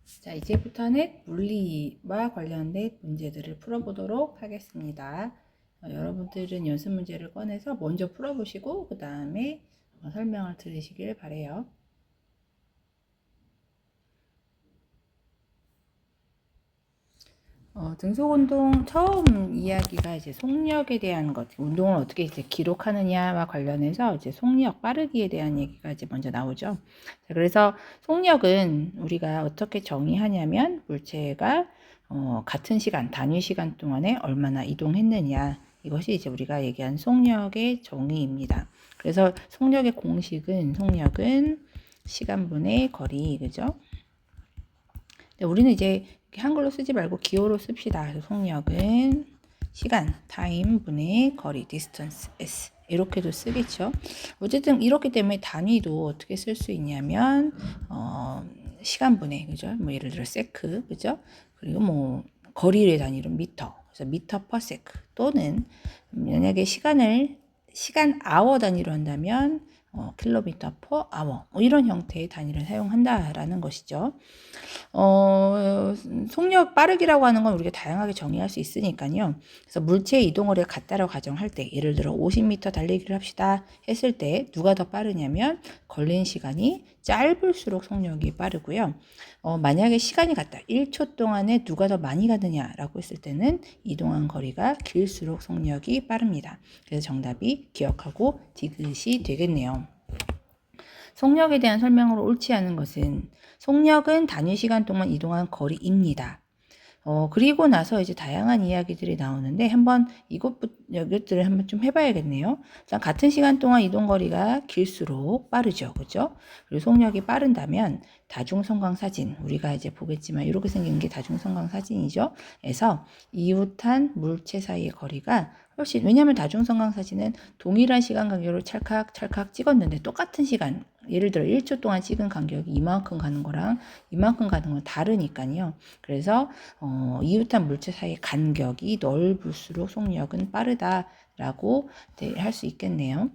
자, 이제부터는 물리와 관련된 문제들을 풀어보도록 하겠습니다. 여러분들은 연습 문제를 꺼내서 먼저 풀어보시고 그 다음에 설명을 들으시길 바래요. 등속운동 처음 이야기가 이제 속력에 대한 것, 운동을 어떻게 이제 기록하느냐와 관련해서 이제 속력, 빠르기에 대한 얘기가 이제 먼저 나오죠. 자, 그래서 속력은 우리가 어떻게 정의하냐면 물체가 같은 시간, 단위 시간 동안에 얼마나 이동했느냐, 이것이 이제 우리가 얘기한 속력의 정의입니다. 그래서 속력의 공식은 속력은 시간분의 거리, 그죠? 우리는 이제 한글로 쓰지 말고 기호로 씁시다. 그래서 속력은 시간, 타임 분의 거리, distance, s 이렇게도 쓰겠죠. 어쨌든 이렇기 때문에 단위도 어떻게 쓸 수 있냐면 시간분의, 그죠? 뭐 예를 들어 세크, 그죠? 그리고 뭐 거리의 단위로 미터, 그래서 미터 퍼 세크, 또는 만약에 시간 아워 단위로 한다면 킬로미터 퍼 아워, 뭐 이런 형태의 단위를 사용한다라는 것이죠. 속력 빠르기라고 하는 건 우리가 다양하게 정의할 수 있으니까요. 그래서 물체의 이동거리가 같다라고 가정할 때, 예를 들어 50m 달리기를 합시다 했을 때 누가 더 빠르냐면 걸린 시간이 짧을수록 속력이 빠르고요. 만약에 시간이 같다, 1초 동안에 누가 더 많이 가느냐라고 했을 때는 이동한 거리가 길수록 속력이 빠릅니다. 그래서 정답이 기억하고 디귿이 되겠네요. 속력에 대한 설명으로 옳지 않은 것은 속력은 단위 시간 동안 이동한 거리입니다. 그리고 나서 이제 다양한 이야기들이 나오는데 한번 이것들을 한번 좀 해봐야겠네요. 자, 같은 시간 동안 이동 거리가 길수록 빠르죠, 그죠? 그리고 속력이 빠른다면 다중성광 사진, 우리가 이제 보겠지만 이렇게 생긴 게 다중성광 사진이죠. 그래서 이웃한 물체 사이의 거리가 훨씬, 왜냐하면 다중성광 사진은 동일한 시간 간격으로 찰칵찰칵 찍었는데 똑같은 시간, 예를 들어 1초 동안 찍은 간격이 이만큼 가는 거랑 이만큼 가는 건 다르니까요. 그래서 이웃한 물체 사이의 간격이 넓을수록 속력은 빠르다라고 할 수 있겠네요.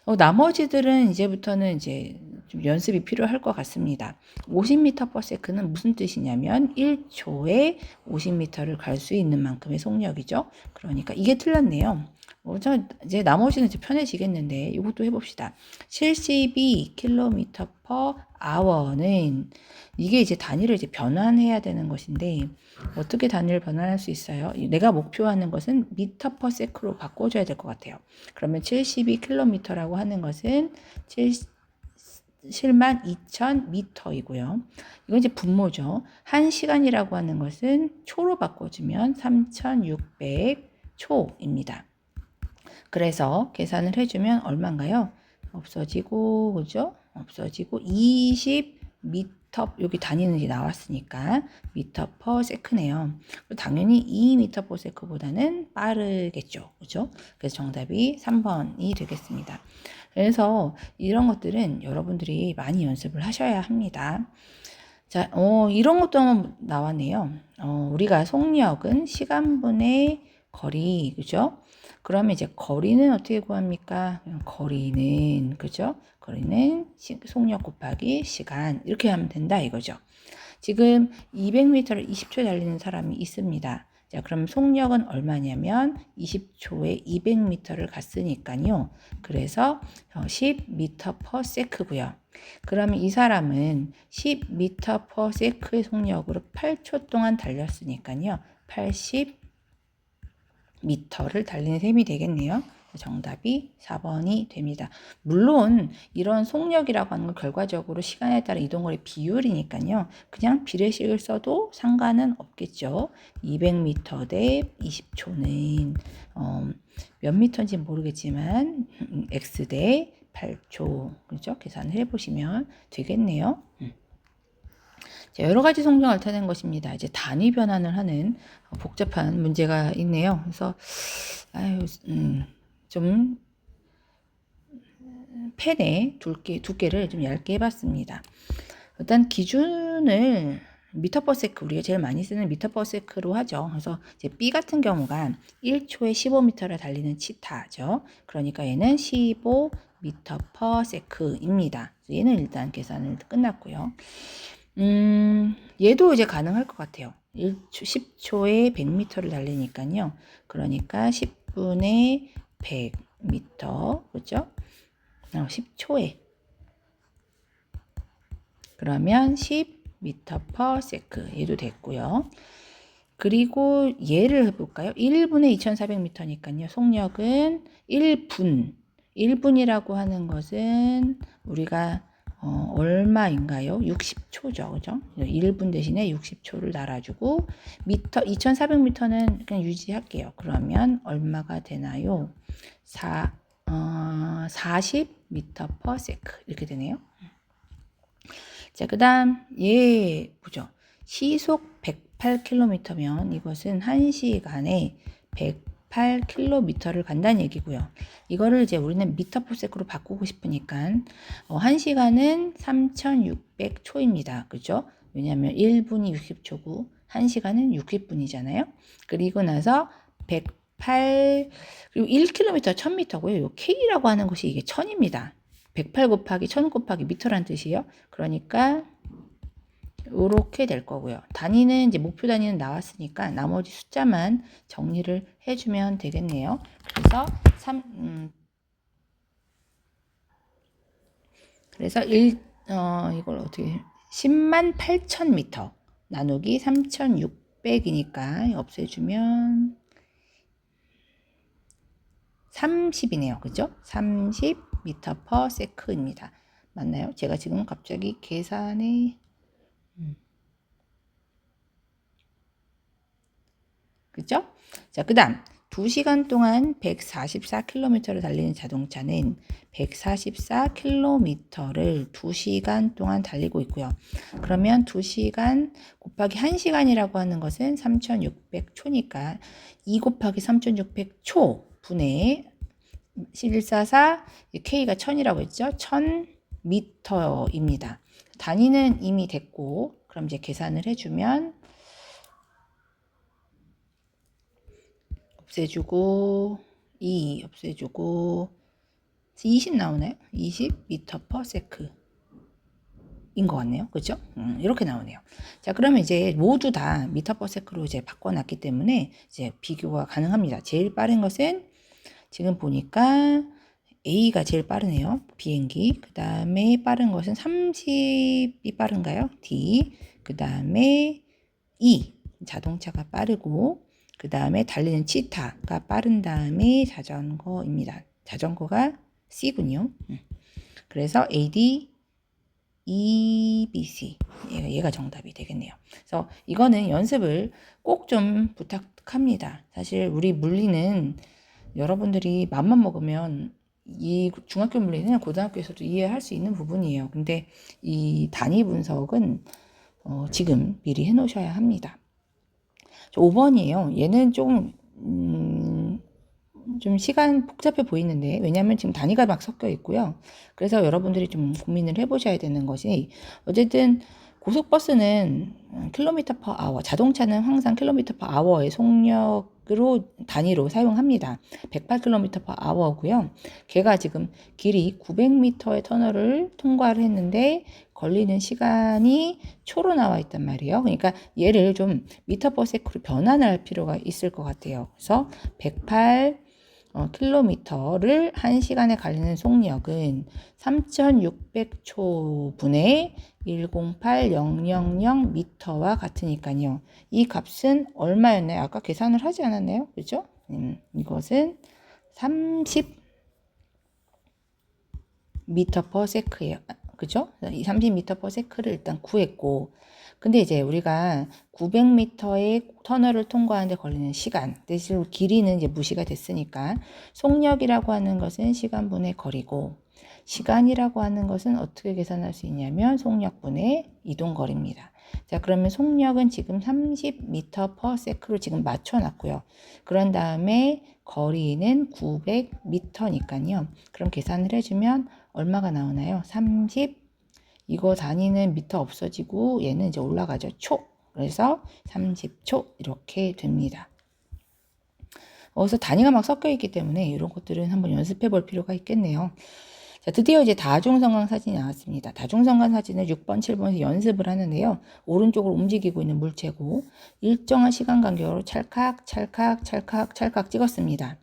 나머지들은 이제부터는 이제 좀 연습이 필요할 것 같습니다. 50m/s는 무슨 뜻이냐면 1초에 50m를 갈 수 있는 만큼의 속력이죠. 그러니까 이게 틀렸네요. 이제 나머지는 이제 편해지겠는데 이것도 해봅시다. 72km/h는 이게 이제 단위를 이제 변환해야 되는 것인데 어떻게 단위를 변환할 수 있어요? 내가 목표하는 것은 m/s로 바꿔줘야 될 것 같아요. 그러면 72km라고 하는 것은 72,000m이고요. 이건 이제 분모죠. 1시간이라고 하는 것은 초로 바꿔주면 3,600초입니다. 그래서 계산을 해주면 얼마인가요? 없어지고, 그죠? 없어지고 20m, 여기 단위는 이제 나왔으니까 미터 퍼 세크네요. 당연히 2m per sec보다는 빠르겠죠, 그죠? 그래서 정답이 3번이 되겠습니다. 그래서 이런 것들은 여러분들이 많이 연습을 하셔야 합니다. 자, 이런 것도 한번 나왔네요. 우리가 속력은 시간분의 거리, 그죠? 그러면 이제 거리는 어떻게 구합니까? 거리는, 그죠? 거리는 속력 곱하기 시간, 이렇게 하면 된다 이거죠. 지금 200m를 20초에 달리는 사람이 있습니다. 자, 그럼 속력은 얼마냐면 20초에 200m를 갔으니까요. 그래서 10m per sec고요. 그러면 이 사람은 10m per sec의 속력으로 8초 동안 달렸으니까요. 80m를 달리는 셈이 되겠네요. 정답이 4번이 됩니다. 물론 이런 속력이라고 하는 건 결과적으로 시간에 따라 이동거리 비율이니까요. 그냥 비례식을 써도 상관은 없겠죠. 200m 대 20초는 몇 미터인지 모르겠지만 x 대 8초, 그죠? 계산을 해보시면 되겠네요. 자, 여러 가지 속력을 나타낸 것입니다. 이제 단위 변환을 하는 복잡한 문제가 있네요. 그래서 좀 펜의 두께를 좀 얇게 해봤습니다. 일단 기준을 미터 퍼 세크, 우리가 제일 많이 쓰는 미터 퍼 세크로 하죠. 그래서 이제 B 같은 경우가 1초에 15m를 달리는 치타죠. 그러니까 얘는 15m per sec입니다. 얘는 일단 계산을 끝났고요. 얘도 이제 가능할 것 같아요. 10초에 100m를 달리니까요. 그러니까 10분에 100m, 그죠? 10초에. 그러면 10m/s. 얘도 됐고요. 그리고 얘를 해볼까요? 1분에 2400m니까요. 속력은 1분. 1분이라고 하는 것은 우리가 얼마인가요? 60초죠. 그죠? 1분 대신에 60초를 달아주고 미터 2400m는 그냥 유지할게요. 그러면 얼마가 되나요? 40m/s 이렇게 되네요. 자, 그다음 얘 보죠. 시속 108km면 이것은 1시간에 108km를 간다는 얘기고요. 이거를 이제 우리는 미터/s로 바꾸고 싶으니까 1시간은 3600초입니다. 그죠? 왜냐하면 1분이 60초고 1시간은 60분이잖아요. 그리고 나서 108 그리고 1km 1000m고요. 요 K라고 하는 것이 이게 1000입니다. 108 곱하기 1000 곱하기 미터란 뜻이에요. 그러니까 이렇게 될 거고요. 단위는 이제 목표 단위는 나왔으니까 나머지 숫자만 정리를 해주면 되겠네요. 그래서 이걸 어떻게 108,000m 나누기 3600이니까 없애주면 30이네요. 그죠? 30m/s입니다. 맞나요? 제가 지금 갑자기 계산에 그죠? 자, 그 다음 2시간 동안 144km를 달리는 자동차는 144km를 2시간 동안 달리고 있고요. 그러면 2시간 곱하기 1시간이라고 하는 것은 3600초니까 2 곱하기 3600초 분의 144 K가 1000이라고 했죠? 1000m입니다. 단위는 이미 됐고 그럼 이제 계산을 해주면 없애주고 2 없애주고 20 나오나요? 20m/s 인 것 같네요. 그죠? 이렇게 나오네요. 자, 그러면 이제 모두 다 미터/s로 이제 바꿔놨기 때문에 이제 비교가 가능합니다. 제일 빠른 것은 지금 보니까 A가 제일 빠르네요. 비행기. 그 다음에 빠른 것은 30이 빠른가요? D. 그 다음에 E. 자동차가 빠르고 그 다음에 달리는 치타가 빠른 다음에 자전거입니다. 자전거가 C군요. 그래서 AD, EBC 얘가 정답이 되겠네요. 그래서 이거는 연습을 꼭 좀 부탁합니다. 사실 우리 물리는 여러분들이 맘만 먹으면 이 중학교 물리는 고등학교에서도 이해할 수 있는 부분이에요. 근데 이 단위 분석은 지금 미리 해놓으셔야 합니다. 5번이에요. 얘는 좀 시간 복잡해 보이는데 왜냐하면 지금 단위가 막 섞여 있고요. 그래서 여러분들이 좀 고민을 해보셔야 되는 것이 어쨌든 고속버스는 킬로미터 퍼 아워, 자동차는 항상 킬로미터 퍼 아워의 속력으로 단위로 사용합니다. 108km per hour고요. 걔가 지금 길이 900m의 터널을 통과를 했는데 걸리는 시간이 초로 나와 있단 말이에요. 그러니까 얘를 좀 미터/s로 변환을 할 필요가 있을 것 같아요. 그래서 108 킬로미터를 1시간에 갈리는 속력은 3600초 분의 108000 미터와 같으니까요. 이 값은 얼마였나요? 아까 계산을 하지 않았나요? 그죠? 이것은 30 미터/s예요. 그죠? 30 미터/s를 일단 구했고 근데 이제 우리가 900m의 터널을 통과하는데 걸리는 시간 대신 길이는 이제 무시가 됐으니까 속력이라고 하는 것은 시간분의 거리고 시간이라고 하는 것은 어떻게 계산할 수 있냐면 속력분의 이동거리입니다. 자, 그러면 속력은 지금 30m/s로 지금 맞춰놨고요. 그런 다음에 거리는 900m니까요. 그럼 계산을 해주면 얼마가 나오나요? 30 이거 단위는 미터 없어지고 얘는 이제 올라가죠. 초. 그래서 30초 이렇게 됩니다. 그래서 단위가 막 섞여 있기 때문에 이런 것들은 한번 연습해 볼 필요가 있겠네요. 자, 드디어 이제 다중성광 사진이 나왔습니다. 다중성광 사진을 6번, 7번에서 연습을 하는데요. 오른쪽으로 움직이고 있는 물체고 일정한 시간 간격으로 찰칵, 찰칵, 찰칵, 찰칵 찍었습니다.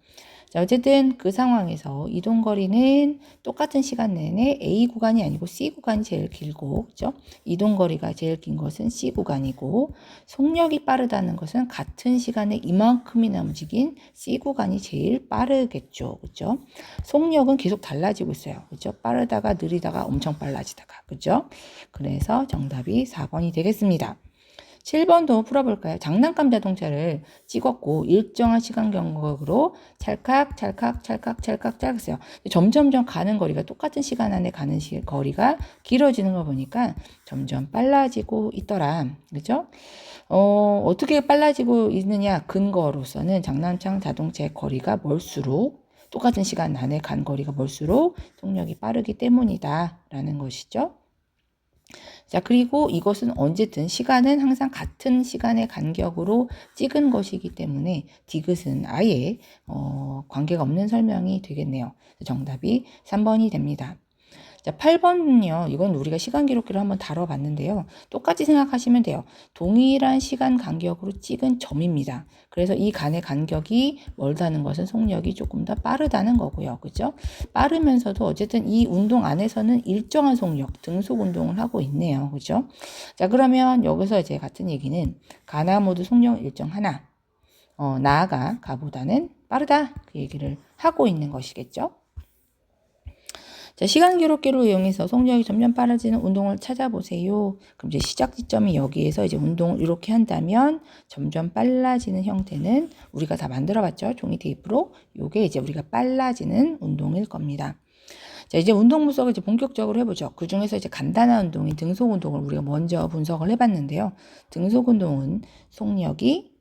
자, 어쨌든 그 상황에서 이동거리는 똑같은 시간 내내 A 구간이 아니고 C 구간이 제일 길고, 그죠? 이동거리가 제일 긴 것은 C 구간이고, 속력이 빠르다는 것은 같은 시간에 이만큼이나 움직인 C 구간이 제일 빠르겠죠, 그죠? 속력은 계속 달라지고 있어요, 그죠? 빠르다가 느리다가 엄청 빨라지다가, 그죠? 그래서 정답이 4번이 되겠습니다. 7번도 풀어볼까요? 장난감 자동차를 찍었고 일정한 시간 간격으로 찰칵 찰칵 찰칵 찰칵 찰칵어요. 점점점 가는 거리가 똑같은 시간 안에 가는 거리가 길어지는 거 보니까 점점 빨라지고 있더라. 그죠? 어떻게 빨라지고 있느냐 근거로서는 장난감 자동차의 거리가 멀수록 똑같은 시간 안에 간 거리가 멀수록 속력이 빠르기 때문이다 라는 것이죠. 자, 그리고 이것은 어쨌든 시간은 항상 같은 시간의 간격으로 찍은 것이기 때문에 디귿은 아예 관계가 없는 설명이 되겠네요. 정답이 3번이 됩니다. 자, 8번은요. 이건 우리가 시간 기록기를 한번 다뤄봤는데요. 똑같이 생각하시면 돼요. 동일한 시간 간격으로 찍은 점입니다. 그래서 이 간의 간격이 멀다는 것은 속력이 조금 더 빠르다는 거고요. 그죠? 빠르면서도 어쨌든 이 운동 안에서는 일정한 속력, 등속 운동을 하고 있네요. 그죠? 자, 그러면 여기서 이제 같은 얘기는 가나 모두 속력 일정 하나, 나아가 가보다는 빠르다. 그 얘기를 하고 있는 것이겠죠? 자, 시간 기록기를 이용해서 속력이 점점 빠르지는 운동을 찾아보세요. 그럼 이제 시작 지점이 여기에서 이제 운동을 이렇게 한다면 점점 빨라지는 형태는 우리가 다 만들어 봤죠. 종이 테이프로. 요게 이제 우리가 빨라지는 운동일 겁니다. 자, 이제 운동 분석을 이제 본격적으로 해보죠. 그 중에서 이제 간단한 운동인 등속 운동을 우리가 먼저 분석을 해봤는데요. 등속 운동은 속력이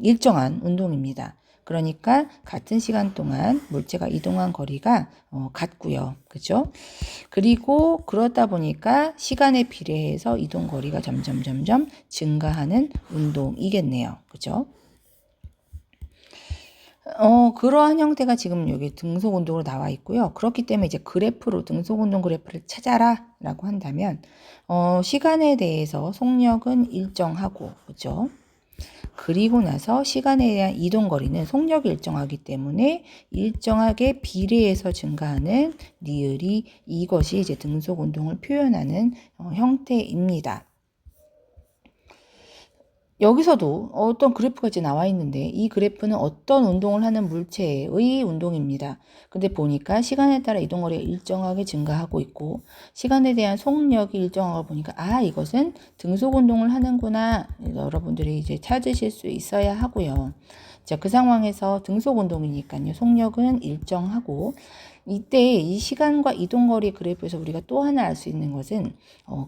일정한 운동입니다. 그러니까 같은 시간 동안 물체가 이동한 거리가 같고요. 그죠? 그리고 그러다 보니까 시간에 비례해서 이동 거리가 점점 증가하는 운동이겠네요. 그죠? 그러한 형태가 지금 여기 등속 운동으로 나와 있고요. 그렇기 때문에 이제 그래프로 등속 운동 그래프를 찾아라 라고 한다면 시간에 대해서 속력은 일정하고 그죠? 그리고 나서 시간에 대한 이동 거리는 속력이 일정하기 때문에 일정하게 비례해서 증가하는 리을이 이것이 이제 등속 운동을 표현하는 형태입니다. 여기서도 어떤 그래프가 이제 나와 있는데 이 그래프는 어떤 운동을 하는 물체의 운동입니다. 근데 보니까 시간에 따라 이동거리가 일정하게 증가하고 있고 시간에 대한 속력이 일정하고 보니까 아 이것은 등속 운동을 하는구나 여러분들이 이제 찾으실 수 있어야 하고요. 자, 그 상황에서 등속 운동이니까요. 속력은 일정하고 이때 이 시간과 이동거리 그래프에서 우리가 또 하나 알 수 있는 것은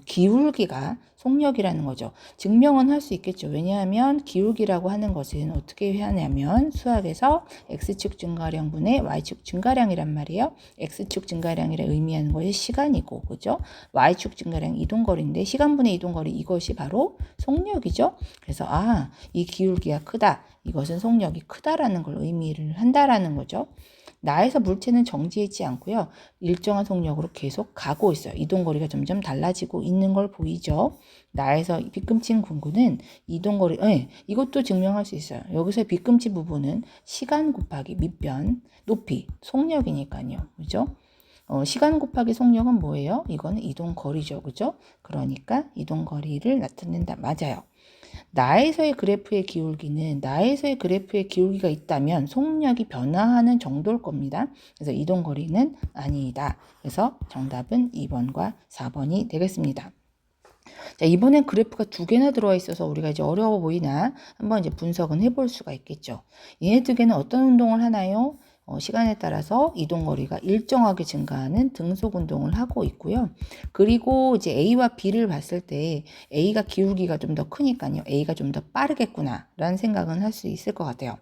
기울기가 속력이라는 거죠. 증명은 할 수 있겠죠. 왜냐하면 기울기라고 하는 것은 어떻게 하냐면 수학에서 x축 증가량분의 y축 증가량이란 말이에요. x축 증가량이라 의미하는 것이 시간이고 그죠? y축 증가량 이동거리인데 시간분의 이동거리 이것이 바로 속력이죠. 그래서 이 기울기가 크다. 이것은 속력이 크다라는 걸 의미를 한다라는 거죠. 나에서 물체는 정지해 있지 않고요. 일정한 속력으로 계속 가고 있어요. 이동거리가 점점 달라지고 있는 걸 보이죠. 나에서 빗금친 분구는 이동거리, 이것도 증명할 수 있어요. 여기서 빗금친 부분은 시간 곱하기 밑변, 높이, 속력이니까요. 그죠? 시간 곱하기 속력은 뭐예요? 이거는 이동거리죠. 그죠? 그러니까 이동거리를 나타낸다. 맞아요. 나에서의 그래프의 기울기는 나에서의 그래프의 기울기가 있다면 속력이 변화하는 정도일 겁니다. 그래서 이동거리는 아니다. 그래서 정답은 2번과 4번이 되겠습니다. 자, 이번엔 그래프가 두 개나 들어와 있어서 우리가 이제 어려워 보이나 한번 이제 분석은 해볼 수가 있겠죠. 얘네 두 개는 어떤 운동을 하나요? 시간에 따라서 이동거리가 일정하게 증가하는 등속 운동을 하고 있고요. 그리고 이제 A와 B를 봤을 때 A가 기울기가 좀 더 크니까요. A가 좀 더 빠르겠구나 라는 생각은 할 수 있을 것 같아요.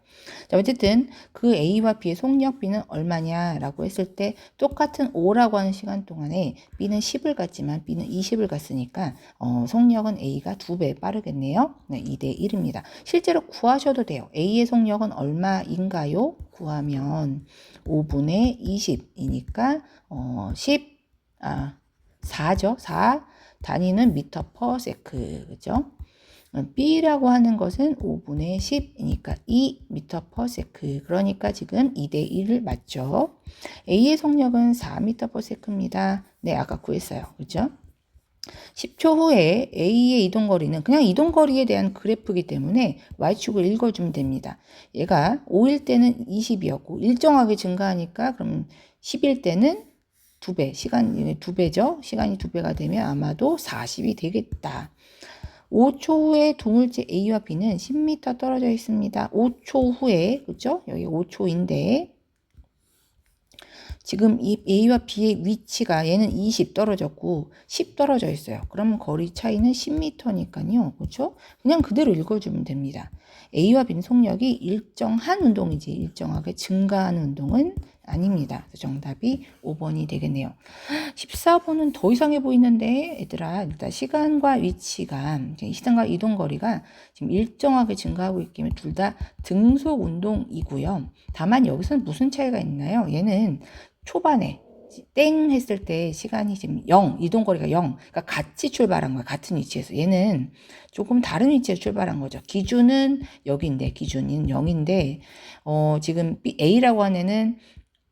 자, 어쨌든 그 A와 B의 속력 B는 얼마냐 라고 했을 때 똑같은 5라고 하는 시간 동안에 B는 10을 갔지만 B는 20을 갔으니까 속력은 A가 2배 빠르겠네요. 네, 2대 1입니다. 실제로 구하셔도 돼요. A의 속력은 얼마인가요? 구하면 5분의 20이니까 4죠. 4 단위는 미터 퍼 세크. 그죠? B라고 하는 것은 5분의 10이니까 2m per sec. 그러니까 지금 2대 1을 맞죠. A의 속력은 4m per sec입니다. 네, 아까 구했어요. 그죠? 10초 후에 A의 이동거리는 그냥 이동거리에 대한 그래프이기 때문에 Y축을 읽어주면 됩니다. 얘가 5일 때는 20이었고 일정하게 증가하니까 그럼 10일 때는 2배, 시간이 2배죠. 시간이 2배가 되면 아마도 40이 되겠다. 5초 후에 동물체 A와 B는 10m 떨어져 있습니다. 5초 후에, 그죠? 여기 5초인데, 지금 이 A와 B의 위치가 얘는 20 떨어졌고 10 떨어져 있어요. 그러면 거리 차이는 10m니까요. 그렇죠? 그냥 그대로 읽어주면 됩니다. A와 B는 속력이 일정한 운동이지 일정하게 증가하는 운동은 아닙니다. 그래서 정답이 5번이 되겠네요. 14번은 더 이상해 보이는데 얘들아 일단 시간과 위치가 시간과 이동 거리가 지금 일정하게 증가하고 있기 때문에 둘 다 등속 운동이고요. 다만 여기서는 무슨 차이가 있나요? 얘는 초반에 땡 했을 때 시간이 지금 0, 이동거리가 0, 그러니까 같이 출발한 거야. 같은 위치에서. 얘는 조금 다른 위치에서 출발한 거죠. 기준은 여기인데, 기준은 0인데, 지금 A라고 하는 애는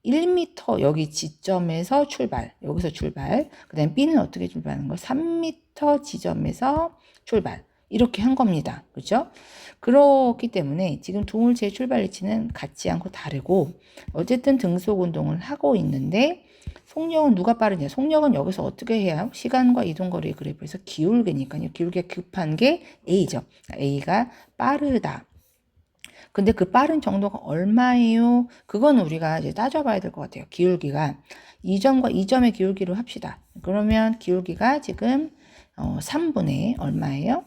1m 여기 지점에서 출발, 여기서 출발. 그 다음에 B는 어떻게 출발하는 거? 3m 지점에서 출발. 이렇게 한 겁니다. 그렇죠? 그렇기 때문에 지금 동물체의 출발 위치는 같지 않고 다르고 어쨌든 등속 운동을 하고 있는데 속력은 누가 빠르냐? 속력은 여기서 어떻게 해야 시간과 이동거리의 그래프에서 기울기니까요. 기울기가 급한 게 A죠. A가 빠르다. 근데 그 빠른 정도가 얼마예요? 그건 우리가 이제 따져봐야 될 것 같아요. 기울기가 이 점과 이 점의 기울기로 합시다. 그러면 기울기가 지금 3분의 얼마예요?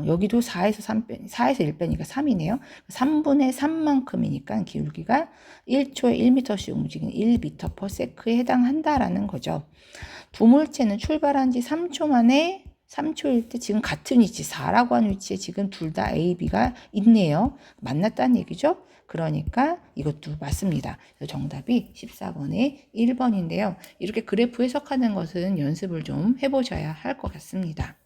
여기도 4에서 3빼, 4에서 1빼니까 3이네요. 3분의 3만큼이니까 기울기가 1초에 1m씩 움직이는 1m per sec에 해당한다라는 거죠. 두 물체는 출발한 지 3초 만에 3초일 때 지금 같은 위치, 4라고 하는 위치에 지금 둘 다 A, B가 있네요. 만났다는 얘기죠. 그러니까 이것도 맞습니다. 그래서 정답이 14번에 1번인데요. 이렇게 그래프 해석하는 것은 연습을 좀 해보셔야 할 것 같습니다.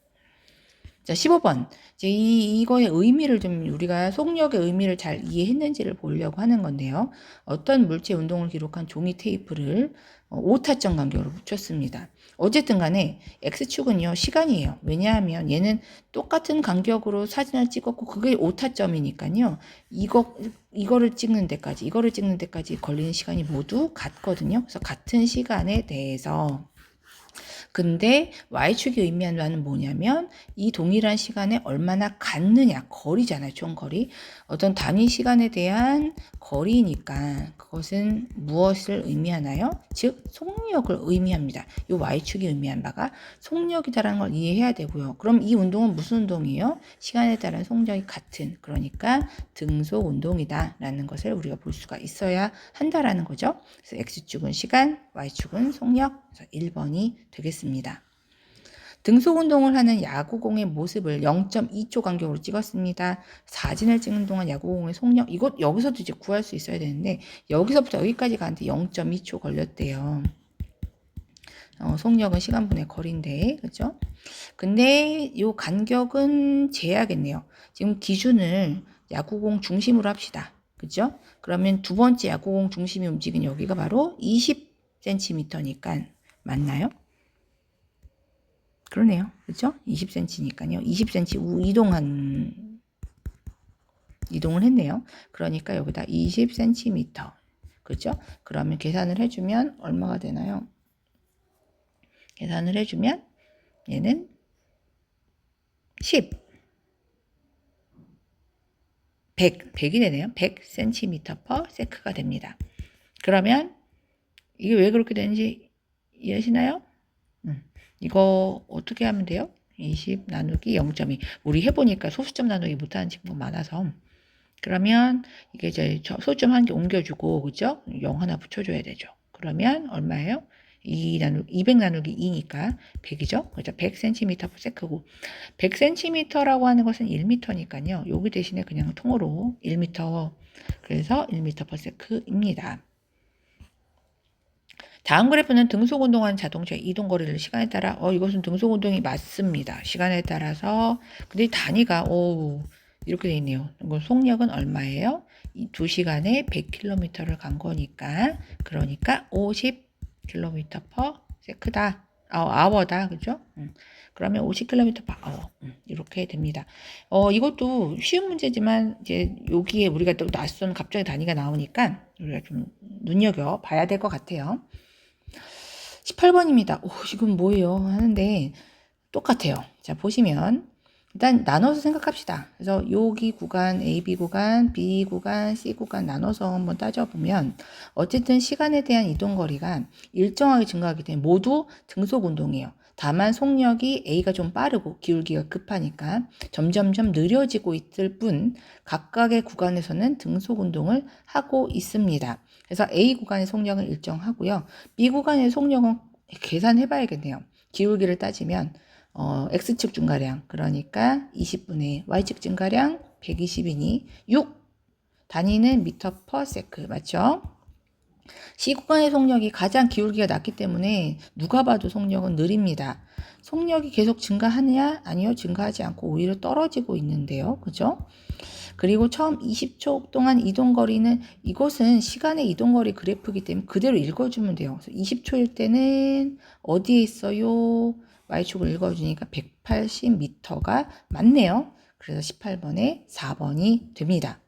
자, 15번. 이제 이거의 의미를 좀 우리가 속력의 의미를 잘 이해했는지를 보려고 하는 건데요. 어떤 물체 운동을 기록한 종이 테이프를 오타점 간격으로 붙였습니다. 어쨌든 간에 X축은요, 시간이에요. 왜냐하면 얘는 똑같은 간격으로 사진을 찍었고 그게 오타점이니까요. 이거를 찍는 데까지 걸리는 시간이 모두 같거든요. 그래서 같은 시간에 대해서 근데 Y축이 의미하는 바는 뭐냐면 이 동일한 시간에 얼마나 갖느냐, 거리잖아요. 총 거리. 어떤 단위 시간에 대한 거리니까 그것은 무엇을 의미하나요? 즉 속력을 의미합니다. 이 Y축이 의미한 바가 속력이다라는 걸 이해해야 되고요. 그럼 이 운동은 무슨 운동이에요? 시간에 따른 속력이 같은, 그러니까 등속 운동이다라는 것을 우리가 볼 수가 있어야 한다라는 거죠. 그래서 X축은 시간, Y축은 속력, 그래서 1번이 되겠습니다. 등속 운동을 하는 야구공의 모습을 0.2초 간격으로 찍었습니다. 사진을 찍는 동안 야구공의 속력, 이것 여기서도 이제 구할 수 있어야 되는데 여기서부터 여기까지 가는데 0.2초 걸렸대요. 속력은 시간분의 거리인데, 그죠? 근데 이 간격은 재야겠네요. 지금 기준을 야구공 중심으로 합시다. 그죠? 그러면 두 번째 야구공 중심이 움직인 여기가 바로 20cm니까 맞나요? 그러네요. 그죠? 20cm니까요. 20cm 이동을 했네요. 그러니까 여기다 20cm. 그죠? 그러면 계산을 해주면 얼마가 되나요? 계산을 해주면 얘는 100이 되네요. 100cm per sec가 됩니다. 그러면 이게 왜 그렇게 되는지 이해하시나요? 이거 어떻게 하면 돼요? 20 나누기 0.2. 우리 해보니까 소수점 나누기 못하는 친구가 많아서. 그러면 이게 이제 소수점 한 개 옮겨주고, 그죠? 0 하나 붙여줘야 되죠. 그러면 얼마예요? 200 나누기 2니까 100이죠. 그죠? 100cm/s고 100cm라고 하는 것은 1m니까요. 여기 대신에 그냥 통으로 1m. 그래서 1m/s입니다. 다음 그래프는 등속운동하는 자동차의 이동거리를 시간에 따라 이것은 등속운동이 맞습니다. 시간에 따라서 근데 단위가 이렇게 돼 있네요. 이건 속력은 얼마예요? 2시간에 100km를 간 거니까 그러니까 50km/s다. hour다. 그죠? 그러면 50km/h 이렇게 됩니다. 이것도 쉬운 문제지만 이제 여기에 우리가 또 낯선 갑자기 단위가 나오니까 우리가 좀 눈여겨 봐야 될 것 같아요. 18번입니다. 지금 뭐예요? 하는데 똑같아요. 자, 보시면 일단 나눠서 생각합시다. 그래서 여기 구간, AB 구간, B 구간, C 구간 나눠서 한번 따져보면 어쨌든 시간에 대한 이동거리가 일정하게 증가하기 때문에 모두 등속 운동이에요. 다만 속력이 A가 좀 빠르고 기울기가 급하니까 점점점 느려지고 있을 뿐 각각의 구간에서는 등속 운동을 하고 있습니다. 그래서 A 구간의 속력은 일정하고요. B 구간의 속력은 계산해 봐야겠네요. 기울기를 따지면 X축 증가량 그러니까 20분의 Y축 증가량 120이니 6 단위는 m/s 맞죠? C 구간의 속력이 가장 기울기가 낮기 때문에 누가 봐도 속력은 느립니다. 속력이 계속 증가하느냐? 아니요. 증가하지 않고 오히려 떨어지고 있는데요. 그죠? 그리고 처음 20초 동안 이동거리는 이것은 시간의 이동거리 그래프이기 때문에 그대로 읽어주면 돼요. 그래서 20초일 때는 어디에 있어요? Y축을 읽어주니까 180m가 맞네요. 그래서 18번에 4번이 됩니다.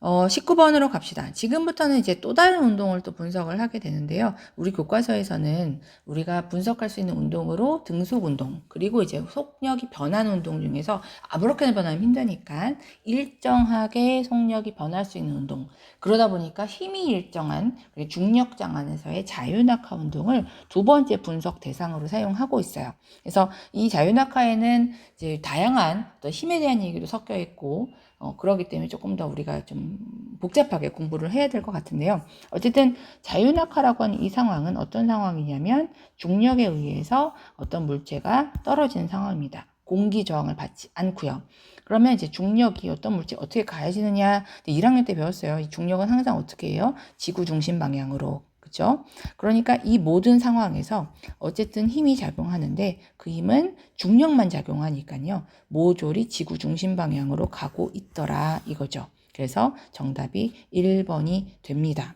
19번으로 갑시다. 지금부터는 이제 또 다른 운동을 또 분석을 하게 되는데요. 우리 교과서에서는 우리가 분석할 수 있는 운동으로 등속 운동, 그리고 이제 속력이 변하는 운동 중에서 아무렇게나 변하면 힘드니까 일정하게 속력이 변할 수 있는 운동. 그러다 보니까 힘이 일정한 중력장 안에서의 자유낙하 운동을 두 번째 분석 대상으로 사용하고 있어요. 그래서 이 자유낙하에는 이제 다양한 또 힘에 대한 얘기도 섞여 있고, 그러기 때문에 조금 더 우리가 좀 복잡하게 공부를 해야 될 것 같은데요. 어쨌든 자유낙하라고 하는 이 상황은 어떤 상황이냐면 중력에 의해서 어떤 물체가 떨어지는 상황입니다. 공기 저항을 받지 않고요. 그러면 이제 중력이 어떤 물체 어떻게 가해지느냐 1학년 때 배웠어요. 이 중력은 항상 어떻게 해요? 지구 중심 방향으로. 그렇죠? 그러니까 이 모든 상황에서 어쨌든 힘이 작용하는데 그 힘은 중력만 작용하니까요. 모조리 지구 중심 방향으로 가고 있더라 이거죠. 그래서 정답이 1번이 됩니다.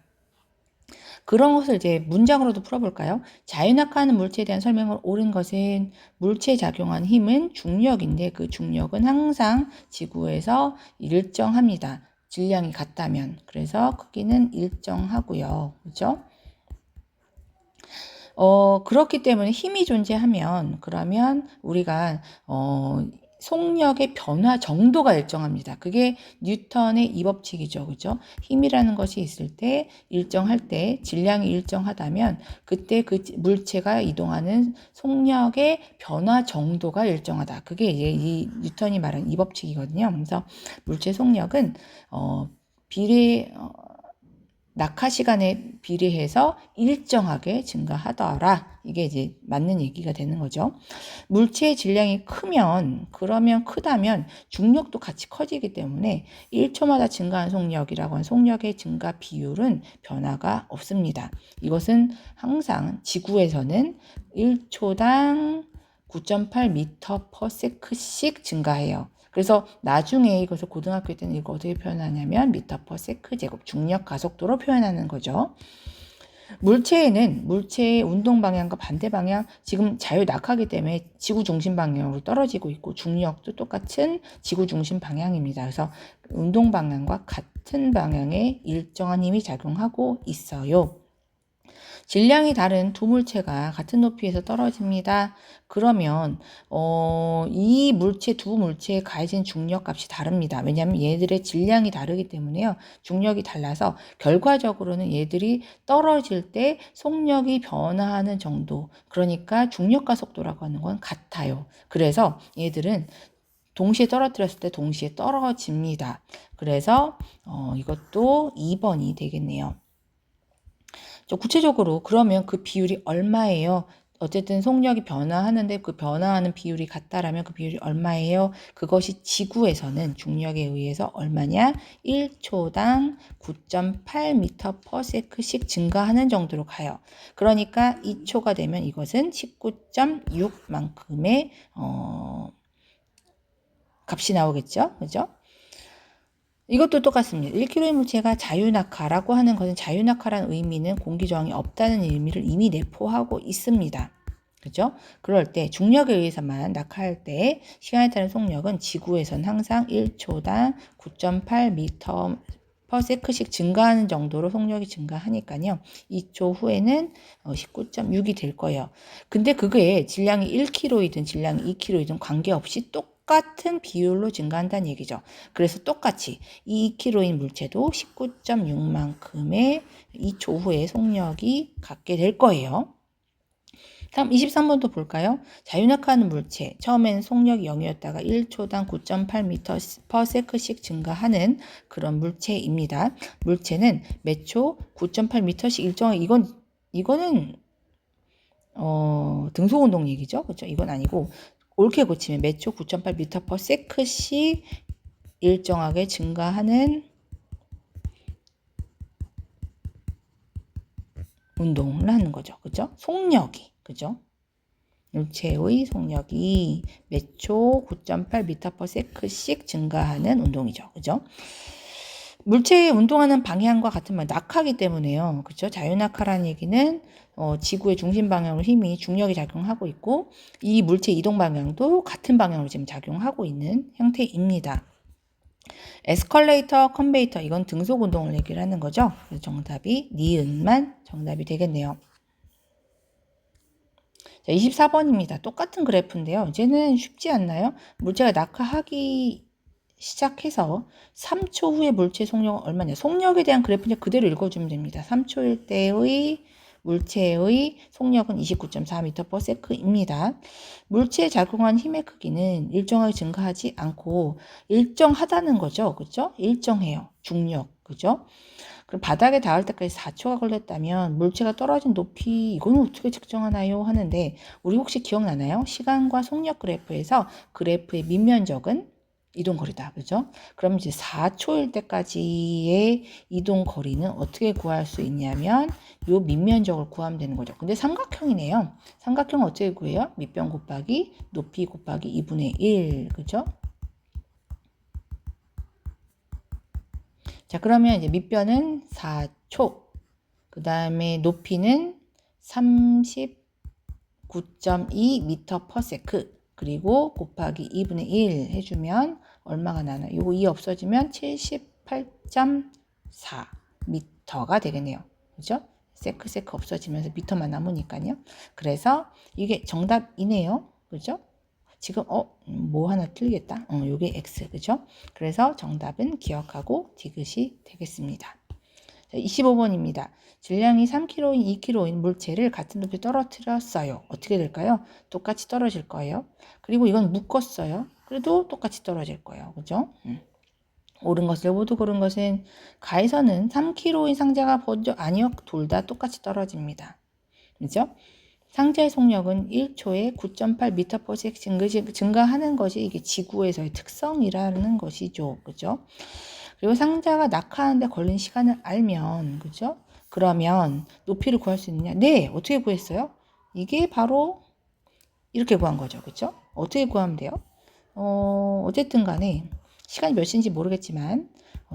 그런 것을 이제 문장으로도 풀어볼까요? 자유낙하하는 물체에 대한 설명을 옳은 것은 물체에 작용한 힘은 중력인데 그 중력은 항상 지구에서 일정합니다. 질량이 같다면. 그래서 크기는 일정하고요. 그렇죠? 그렇기 때문에 힘이 존재하면 그러면 우리가 속력의 변화 정도가 일정합니다. 그게 뉴턴의 이법칙이죠. 그죠? 힘이라는 것이 있을 때 일정할 때 질량이 일정하다면 그때 그 물체가 이동하는 속력의 변화 정도가 일정하다. 그게 이제 이 뉴턴이 말한 이법칙이거든요. 그래서 물체 속력은 낙하 시간에 비례해서 일정하게 증가하더라. 이게 이제 맞는 얘기가 되는 거죠. 물체의 질량이 그러면 크다면 중력도 같이 커지기 때문에 1초마다 증가한 속력이라고 하는 속력의 증가 비율은 변화가 없습니다. 이것은 항상 지구에서는 1초당 9.8m/s씩 증가해요. 그래서 나중에 이것을 고등학교 때는 이거 어떻게 표현하냐면 m/s 제곱 중력 가속도로 표현하는 거죠. 물체에는 물체의 운동 방향과 반대 방향 지금 자유낙하기 때문에 지구 중심 방향으로 떨어지고 있고 중력도 똑같은 지구 중심 방향입니다. 그래서 운동 방향과 같은 방향에 일정한 힘이 작용하고 있어요. 질량이 다른 두 물체가 같은 높이에서 떨어집니다. 그러면 이 두 물체에 가해진 중력값이 다릅니다. 왜냐하면 얘들의 질량이 다르기 때문에요. 중력이 달라서 결과적으로는 얘들이 떨어질 때 속력이 변화하는 정도, 그러니까 중력가 속도라고 하는 건 같아요. 그래서 얘들은 동시에 떨어뜨렸을 때 동시에 떨어집니다. 그래서 이것도 2번이 되겠네요. 구체적으로 그러면 그 비율이 얼마예요? 어쨌든 속력이 변화하는데 그 변화하는 비율이 같다라면 그 비율이 얼마예요? 그것이 지구에서는 중력에 의해서 얼마냐? 1초당 9.8m/s씩 증가하는 정도로 가요. 그러니까 2초가 되면 이것은 19.6만큼의 값이 나오겠죠? 그죠? 이것도 똑같습니다. 1kg의 물체가 자유낙하라고 하는 것은 자유낙하라는 의미는 공기 저항이 없다는 의미를 이미 내포하고 있습니다. 그죠? 그럴 때 중력에 의해서만 낙하할 때 시간에 따른 속력은 지구에선 항상 1초당 9.8m/s씩 증가하는 정도로 속력이 증가하니까요. 2초 후에는 19.6이 될 거예요. 근데 그게 질량이 1kg이든 질량이 2kg이든 관계없이 똑같은 비율로 증가한다는 얘기죠. 그래서 똑같이 2kg인 물체도 19.6만큼의 2초 후에 속력이 갖게 될 거예요. 다음 23번도 볼까요? 자유낙하하는 물체, 처음에는 속력이 0이었다가 1초당 9.8m/s씩 증가하는 그런 물체입니다. 물체는 몇 초 9.8m씩 일정한 이거는 등속운동 얘기죠. 그렇죠? 이건 아니고 옳게 고치면 몇 초 9.8m/s씩 일정하게 증가하는 운동을 하는 거죠. 그죠? 속력이. 그죠? 물체의 속력이 몇 초 9.8m/s씩 증가하는 운동이죠. 그죠? 물체의 운동하는 방향과 같은 말, 낙하기 때문에요. 그죠? 자유낙하라는 얘기는 지구의 중심 방향으로 힘이 중력이 작용하고 있고 이 물체 이동 방향도 같은 방향으로 지금 작용하고 있는 형태입니다. 에스컬레이터, 컨베이터 이건 등속 운동을 얘기를 하는 거죠. 그래서 정답이 니은만 정답이 되겠네요. 자, 24번입니다. 똑같은 그래프인데요. 이제는 쉽지 않나요? 물체가 낙하하기 시작해서 3초 후에 물체 속력은 얼마냐? 속력에 대한 그래프는 그대로 읽어주면 됩니다. 3초일 때의 물체의 속력은 29.4m/s입니다. 물체에 작용한 힘의 크기는 일정하게 증가하지 않고 일정하다는 거죠. 그죠? 일정해요. 중력. 그죠? 그럼 바닥에 닿을 때까지 4초가 걸렸다면 물체가 떨어진 높이 이거는 어떻게 측정하나요? 하는데 우리 혹시 기억나나요? 시간과 속력 그래프에서 그래프의 밑면적은 이동거리다. 그죠? 그럼 이제 4초일 때까지의 이동거리는 어떻게 구할 수 있냐면 요 밑면적을 구하면 되는 거죠. 근데 삼각형이네요. 삼각형은 어떻게 구해요? 밑변 곱하기 높이 곱하기 2분의 1. 그죠? 자, 그러면 이제 밑변은 4초. 그 다음에 높이는 39.2m/s. 그리고 곱하기 2분의 1 해주면 얼마가 나나요? 이거 2 없어지면 78.4m가 되겠네요. 그죠? 세크 없어지면서 미터만 남으니까요. 그래서 이게 정답이네요. 그죠? 지금 뭐 하나 틀리겠다. 요게 X. 그죠? 그래서 정답은 기억하고 디귿이 되겠습니다. 25번입니다. 질량이 3kg인 2kg인 물체를 같은 높이에 떨어뜨렸어요. 어떻게 될까요? 똑같이 떨어질 거예요. 그리고 이건 묶었어요. 그래도 똑같이 떨어질 거예요. 그죠? 옳은 것을 모두 고른 것은 가에서는 3kg인 상자가 먼저 아니요. 둘 다 똑같이 떨어집니다. 그죠? 상자의 속력은 1초에 9.8m/s 증가하는 것이 이게 지구에서의 특성이라는 것이죠. 그죠? 그리고 상자가 낙하하는데 걸린 시간을 알면, 그죠? 그러면 높이를 구할 수 있느냐? 네, 어떻게 구했어요? 이게 바로 이렇게 구한 거죠. 그죠? 어떻게 구하면 돼요? 어쨌든 간에 시간이 몇 시인지 모르겠지만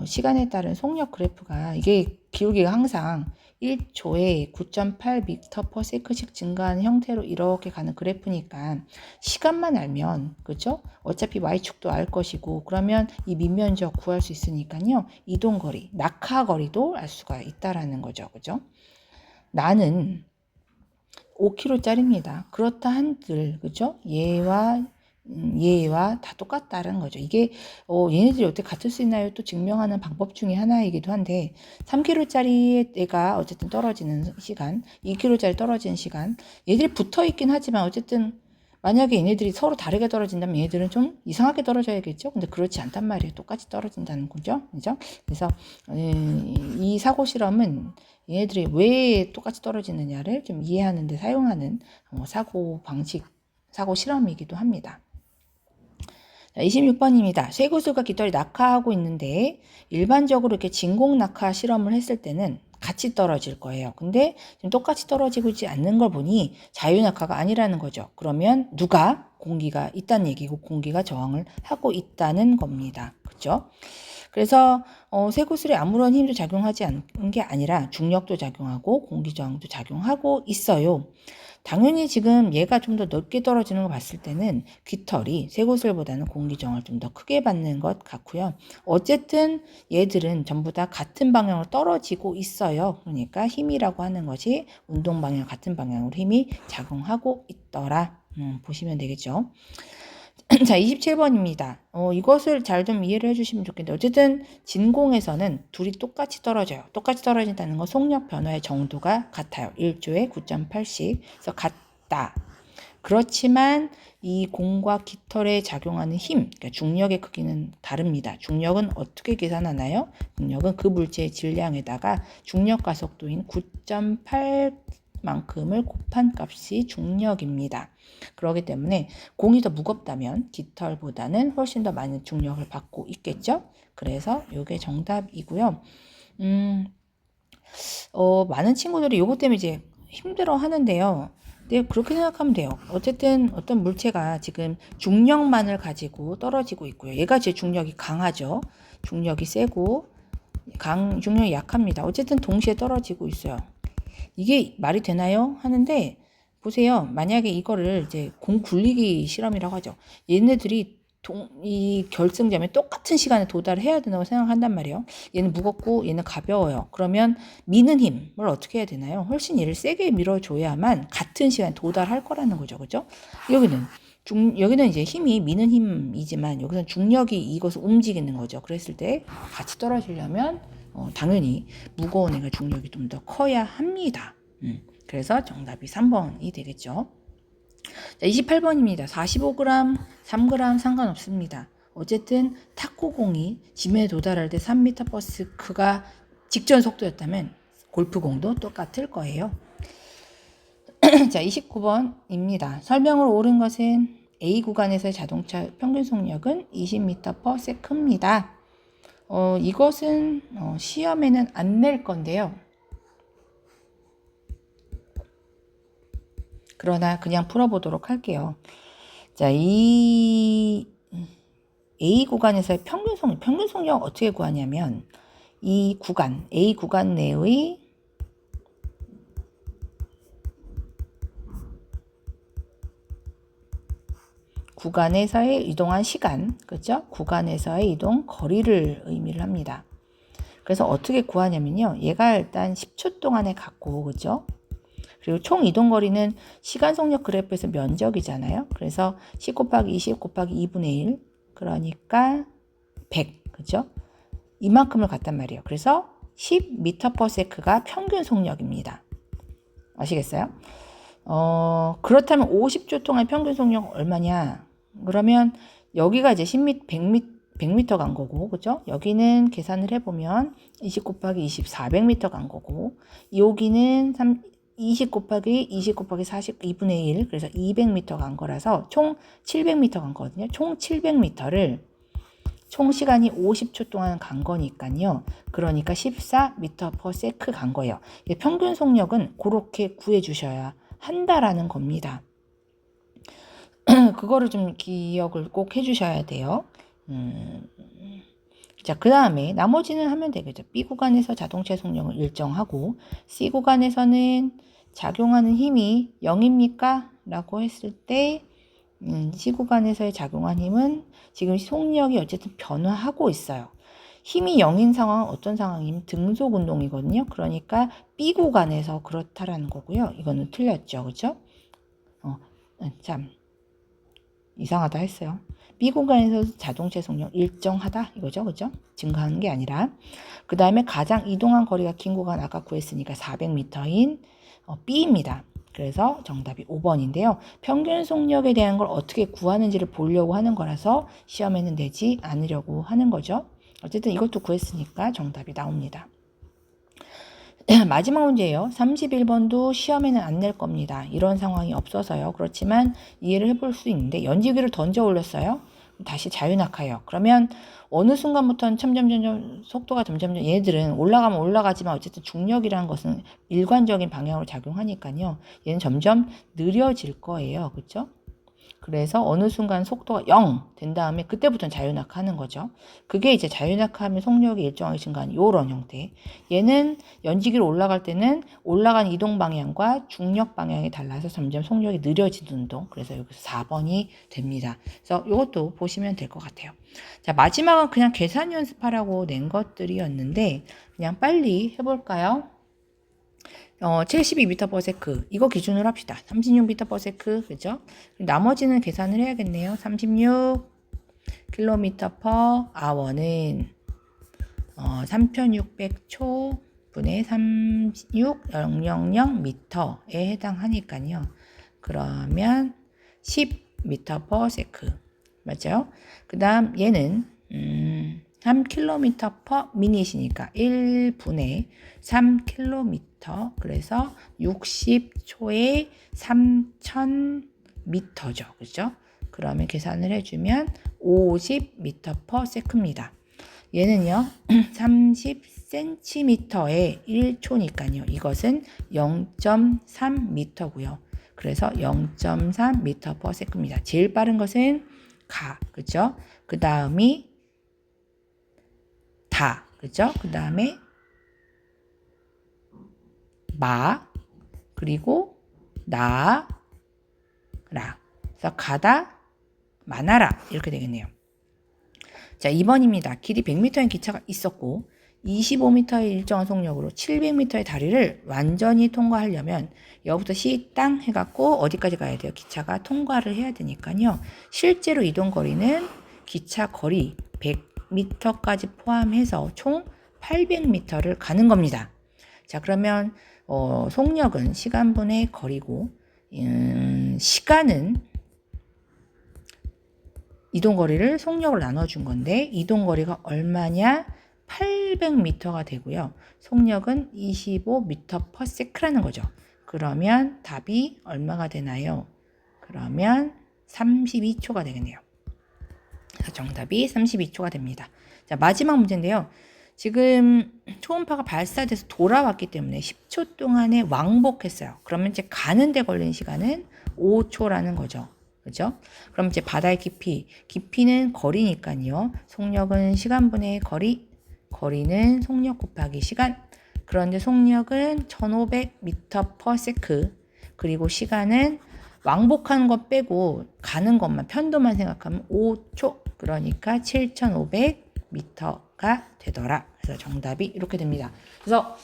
시간에 따른 속력 그래프가 이게 기울기가 항상 1초에 9.8m/s씩 증가하는 형태로 이렇게 가는 그래프니까 시간만 알면 그죠? 어차피 y축도 알 것이고 그러면 이 밑면적 구할 수 있으니까요. 이동거리, 낙하거리도 알 수가 있다라는 거죠. 그죠? 나는 5kg짜리입니다. 그렇다 한들 그죠? 얘와 다 똑같다는 거죠. 이게 얘네들이 어떻게 같을 수 있나요? 또 증명하는 방법 중에 하나이기도 한데 3kg짜리 애가 어쨌든 떨어지는 시간, 2kg짜리 떨어지는 시간 얘들이 붙어 있긴 하지만 어쨌든 만약에 얘네들이 서로 다르게 떨어진다면 얘네들은 좀 이상하게 떨어져야겠죠. 근데 그렇지 않단 말이에요. 똑같이 떨어진다는 거죠. 그죠? 그래서 이 사고 실험은 얘네들이 왜 똑같이 떨어지느냐를 좀 이해하는 데 사용하는 사고 방식, 사고 실험이기도 합니다. 26번입니다. 쇠구슬과 깃털이 낙하하고 있는데 일반적으로 이렇게 진공 낙하 실험을 했을 때는 같이 떨어질 거예요. 근데 지금 똑같이 떨어지고 있지 않는 걸 보니 자유낙하가 아니라는 거죠. 그러면 누가 공기가 있다는 얘기고 공기가 저항을 하고 있다는 겁니다. 그렇죠? 그래서 쇠구슬에 아무런 힘도 작용하지 않은 게 아니라 중력도 작용하고 공기 저항도 작용하고 있어요. 당연히 지금 얘가 좀 더 넓게 떨어지는 거 봤을 때는 깃털이 쇠구슬보다는 공기 저항을 좀 더 크게 받는 것 같고요. 어쨌든 얘들은 전부 다 같은 방향으로 떨어지고 있어요. 그러니까 힘이라고 하는 것이 운동 방향 같은 방향으로 힘이 작용하고 있더라. 보시면 되겠죠. 자, 27번입니다. 이것을 잘 좀 이해를 해주시면 좋겠는데 어쨌든 진공에서는 둘이 똑같이 떨어져요. 똑같이 떨어진다는 건 속력 변화의 정도가 같아요. 1조에 9.8씩. 그래서 같다. 그렇지만 이 공과 깃털에 작용하는 힘, 그러니까 중력의 크기는 다릅니다. 중력은 어떻게 계산하나요? 중력은 그 물체의 질량에다가 중력 가속도인 9.8만큼을 곱한 값이 중력입니다. 그렇기 때문에 공이 더 무겁다면 깃털보다는 훨씬 더 많은 중력을 받고 있겠죠? 그래서 이게 정답이고요. 많은 친구들이 이것 때문에 이제 힘들어 하는데요. 네, 그렇게 생각하면 돼요. 어쨌든 어떤 물체가 지금 중력만을 가지고 떨어지고 있고요. 얘가 제 중력이 강하죠. 중력이 세고 중력이 약합니다. 어쨌든 동시에 떨어지고 있어요. 이게 말이 되나요? 하는데 보세요. 만약에 이거를 이제 공 굴리기 실험이라고 하죠. 얘네들이 이 결승점에 똑같은 시간에 도달해야 된다고 생각한단 말이에요. 얘는 무겁고 얘는 가벼워요. 그러면 미는 힘을 어떻게 해야 되나요? 훨씬 얘를 세게 밀어줘야만 같은 시간에 도달할 거라는 거죠. 그죠? 여기는 이제 힘이 미는 힘이지만 여기서는 중력이 이것을 움직이는 거죠. 그랬을 때 같이 떨어지려면 당연히 무거운 애가 중력이 좀 더 커야 합니다. 그래서 정답이 3번이 되겠죠. 자, 28번입니다. 45g, 3g 상관없습니다. 어쨌든 탁구공이 짐에 도달할 때 3m/s가 직전 속도였다면 골프공도 똑같을 거예요. 자, 29번입니다. 설명으로 옳은 것은 A 구간에서의 자동차 평균 속력은 20m/s입니다. 이것은 시험에는 안 낼 건데요. 그러나 그냥 풀어보도록 할게요. 자, 이 A 구간에서의 평균 속력 어떻게 구하냐면 이 구간, A 구간 내의 구간에서의 이동한 시간, 그렇죠? 구간에서의 이동 거리를 의미를 합니다. 그래서 어떻게 구하냐면요. 얘가 일단 10초 동안에 갔고, 그렇죠? 그리고 총 이동 거리는 시간 속력 그래프에서 면적이잖아요. 그래서 10 곱하기 20 곱하기 2분의 1, 그러니까 100, 그렇죠? 이만큼을 갔단 말이에요. 그래서 10m/s가 평균 속력입니다. 아시겠어요? 그렇다면 50초 동안 평균 속력 얼마냐? 그러면 여기가 이제 10m, 100m 간 거고, 그죠? 여기는 계산을 해보면 20 곱하기 20, 400m 간 거고, 여기는 20 곱하기 20 곱하기 40, 2분의 1, 그래서 200m 간 거라서 총 700m 간 거거든요. 총 700m를 총 시간이 50초 동안 간 거니까요. 그러니까 14m/s 간 거예요. 평균 속력은 그렇게 구해주셔야 한다라는 겁니다. 그거를 좀 기억을 꼭 해주셔야 돼요. 자, 그 다음에 나머지는 하면 되겠죠. B 구간에서 자동차 속력을 일정하고 C 구간에서는 작용하는 힘이 0입니까? 라고 했을 때 C 구간에서의 작용한 힘은 지금 속력이 어쨌든 변화하고 있어요. 힘이 0인 상황은 어떤 상황이면 등속 운동이거든요. 그러니까 B 구간에서 그렇다라는 거고요. 이거는 틀렸죠. 그죠? 참 이상하다 했어요. B 구간에서 자동차 속력 일정하다 이거죠. 그죠? 증가하는 게 아니라. 그 다음에 가장 이동한 거리가 긴 구간 아까 구했으니까 400m인 B입니다. 그래서 정답이 5번인데요. 평균 속력에 대한 걸 어떻게 구하는지를 보려고 하는 거라서 시험에는 내지 않으려고 하는 거죠. 어쨌든 이것도 구했으니까 정답이 나옵니다. 마지막 문제예요. 31번도 시험에는 안 낼 겁니다. 이런 상황이 없어서요. 그렇지만 이해를 해볼 수 있는데 연지기를 던져 올렸어요. 다시 자유낙하해요. 그러면 어느 순간부터는 점점 속도가 점점 얘네들은 올라가면 올라가지만 어쨌든 중력이라는 것은 일관적인 방향으로 작용하니까요. 얘는 점점 느려질 거예요. 그렇죠? 그래서 어느 순간 속도가 0 된 다음에 그때부터는 자유낙하하는 거죠. 그게 이제 자유낙하하면 속력이 일정하게 증가하는 이런 형태. 얘는 연지기로 올라갈 때는 올라간 이동 방향과 중력 방향이 달라서 점점 속력이 느려지는 운동. 그래서 여기서 4번이 됩니다. 그래서 이것도 보시면 될 것 같아요. 자, 마지막은 그냥 계산 연습하라고 낸 것들이었는데 그냥 빨리 해볼까요? 72m/s 이거 기준으로 합시다. 36m/s 그죠? 나머지는 계산을 해야겠네요. 36km/h는 3600초 분의 36000m에 해당하니까요. 그러면 10m/s 맞죠? 그 다음 얘는 3km/min이니까 1분에 3km 그래서 60초에 3000m죠. 그죠? 그러면 계산을 해주면 50m/s입니다. 얘는요 30cm에 1초니까요. 이것은 0.3m고요. 그래서 0.3m/s입니다. 제일 빠른 것은 그죠? 그 다음이 그죠? 그 다음에 그리고 나라. 그래서 가다, 많아라 이렇게 되겠네요. 자, 2번입니다. 길이 100m인 기차가 있었고 25m의 일정한 속력으로 700m의 다리를 완전히 통과하려면 여기부터 시땅 해갖고 어디까지 가야 돼요? 기차가 통과를 해야 되니까요. 실제로 이동 거리는 기차 거리 100m까지 포함해서 총 800m를 가는 겁니다. 자, 그러면 속력은 시간분의 거리고 시간은 이동거리를 속력을 나눠준 건데 이동거리가 얼마냐? 800m가 되고요. 속력은 25m/s라는 거죠. 그러면 답이 얼마가 되나요? 그러면 32초가 되겠네요. 정답이 32초가 됩니다. 자, 마지막 문제인데요. 지금 초음파가 발사돼서 돌아왔기 때문에 10초 동안에 왕복했어요. 그러면 이제 가는데 걸린 시간은 5초라는 거죠. 그죠? 그럼 이제 바다의 깊이는 거리니까요. 속력은 시간분의 거리는 속력 곱하기 시간. 그런데 속력은 1500m/s 그리고 시간은 왕복하는 것 빼고 가는 것만 편도만 생각하면 5초 그러니까 7500m가 되더라. 그래서 정답이 이렇게 됩니다. 그래서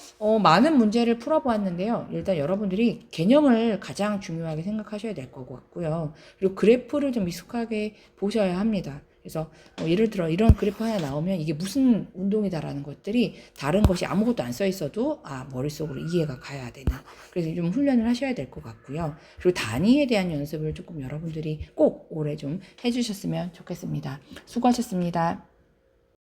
많은 문제를 풀어보았는데요. 일단 여러분들이 개념을 가장 중요하게 생각하셔야 될 것 같고요. 그리고 그래프를 좀 익숙하게 보셔야 합니다. 그래서 예를 들어 이런 그래프 하나 나오면 이게 무슨 운동이다라는 것들이 다른 것이 아무것도 안 써 있어도 머릿속으로 이해가 가야 되는 그래서 좀 훈련을 하셔야 될 것 같고요. 그리고 단위에 대한 연습을 조금 여러분들이 꼭 올해 좀 해주셨으면 좋겠습니다. 수고하셨습니다.